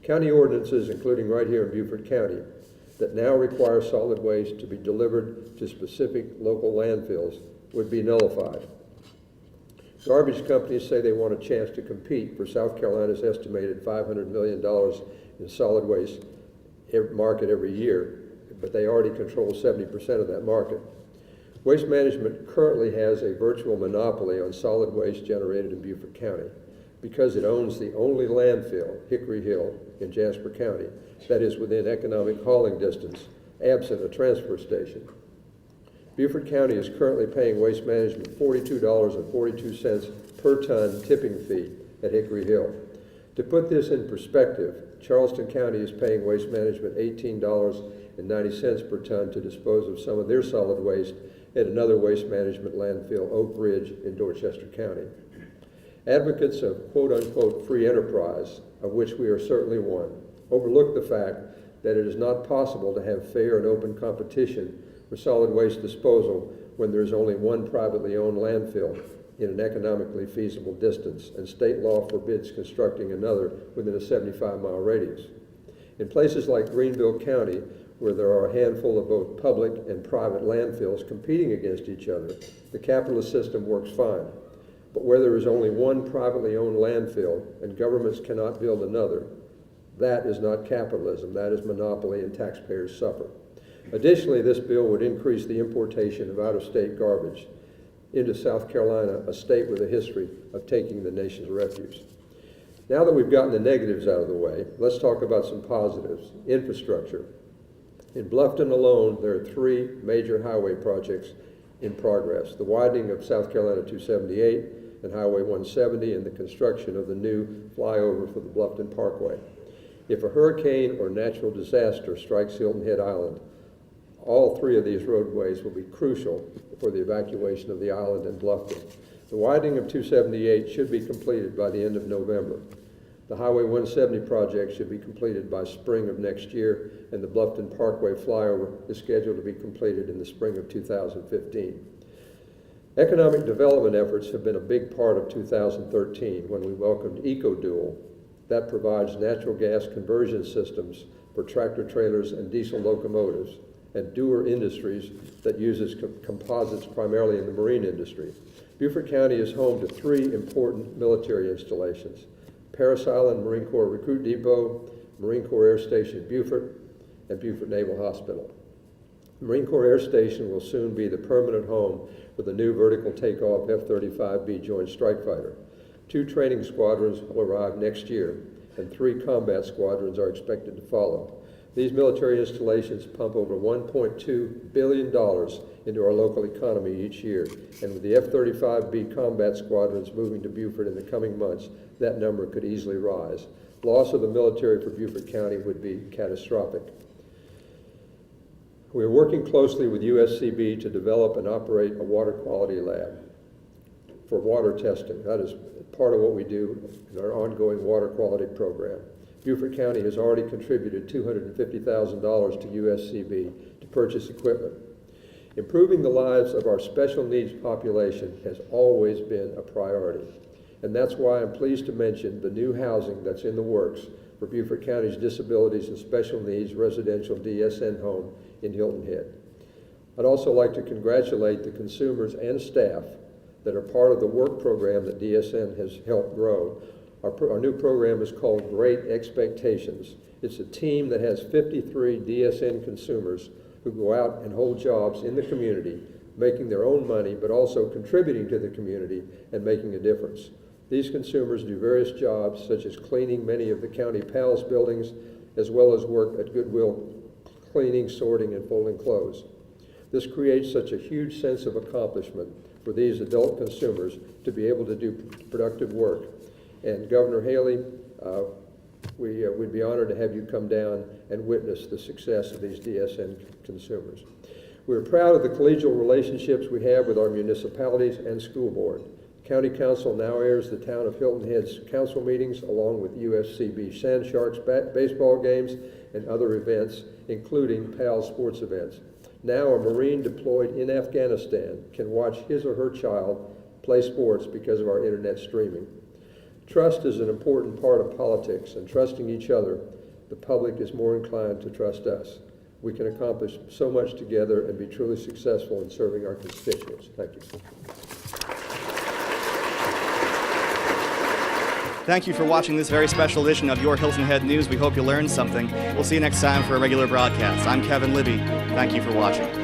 County ordinances, including right here in Beaufort County, that now require solid waste to be delivered to specific local landfills would be nullified. Garbage companies say they want a chance to compete for South Carolina's estimated $500 million in solid waste market every year, but they already control 70% of that market. Waste Management currently has a virtual monopoly on solid waste generated in Beaufort County because it owns the only landfill, Hickory Hill, in Jasper County, that is within economic hauling distance, absent a transfer station. Beaufort County is currently paying Waste Management $42.42 per ton tipping fee at Hickory Hill. To put this in perspective, Charleston County is paying Waste Management $18.90 per ton to dispose of some of their solid waste at another Waste Management landfill, Oak Ridge in Dorchester County. Advocates of quote-unquote free enterprise, of which we are certainly one, overlook the fact that it is not possible to have fair and open competition for solid waste disposal when there is only one privately owned landfill in an economically feasible distance, and state law forbids constructing another within a 75-mile radius. In places like Greenville County, where there are a handful of both public and private landfills competing against each other, the capitalist system works fine. But where there is only one privately owned landfill and governments cannot build another, that is not capitalism, that is monopoly, and taxpayers suffer. Additionally, this bill would increase the importation of out-of-state garbage into South Carolina, a state with a history of taking the nation's refuse. Now that we've gotten the negatives out of the way, let's talk about some positives. Infrastructure. In Bluffton alone, there are 3 major highway projects in progress: the widening of South Carolina 278 and Highway 170, and the construction of the new flyover for the Bluffton Parkway. If a hurricane or natural disaster strikes Hilton Head Island, all 3 of these roadways will be crucial for the evacuation of the island and Bluffton. The widening of 278 should be completed by the end of November. The Highway 170 project should be completed by spring of next year, and the Bluffton Parkway flyover is scheduled to be completed in the spring of 2015. Economic development efforts have been a big part of 2013 when we welcomed EcoDual. That provides natural gas conversion systems for tractor trailers and diesel locomotives, and Dewar Industries that uses composites primarily in the marine industry. Beaufort County is home to 3 important military installations: Parris Island Marine Corps Recruit Depot, Marine Corps Air Station Beaufort, and Beaufort Naval Hospital. The Marine Corps Air Station will soon be the permanent home for the new vertical takeoff F-35B Joint Strike Fighter. 2 training squadrons will arrive next year, and 3 combat squadrons are expected to follow. These military installations pump over $1.2 billion into our local economy each year, and with the F-35B combat squadrons moving to Beaufort in the coming months, that number could easily rise. Loss of the military for Beaufort County would be catastrophic. We are working closely with USCB to develop and operate a water quality lab for water testing. That is part of what we do in our ongoing water quality program. Beaufort County has already contributed $250,000 to USCB to purchase equipment. Improving the lives of our special needs population has always been a priority, and that's why I'm pleased to mention the new housing that's in the works for Beaufort County's Disabilities and Special Needs Residential DSN home in Hilton Head. I'd also like to congratulate the consumers and staff that are part of the work program that DSN has helped grow. Our new program is called Great Expectations. It's a team that has 53 DSN consumers who go out and hold jobs in the community, making their own money, but also contributing to the community and making a difference. These consumers do various jobs, such as cleaning many of the county PALS buildings, as well as work at Goodwill, cleaning, sorting, and folding clothes. This creates such a huge sense of accomplishment for these adult consumers to be able to do productive work. And Governor Haley, we'd be honored to have you come down and witness the success of these DSN consumers. We're proud of the collegial relationships we have with our municipalities and school board. County Council now airs the town of Hilton Head's council meetings along with USCB Sand Sharks baseball games and other events, including PAL sports events. Now a Marine deployed in Afghanistan can watch his or her child play sports because of our internet streaming. Trust is an important part of politics, and trusting each other, the public is more inclined to trust us. We can accomplish so much together and be truly successful in serving our constituents. Thank you. Thank you for watching this very special edition of Your Hilton Head News. We hope you learned something. We'll see you next time for a regular broadcast. I'm Kevin Libby. Thank you for watching.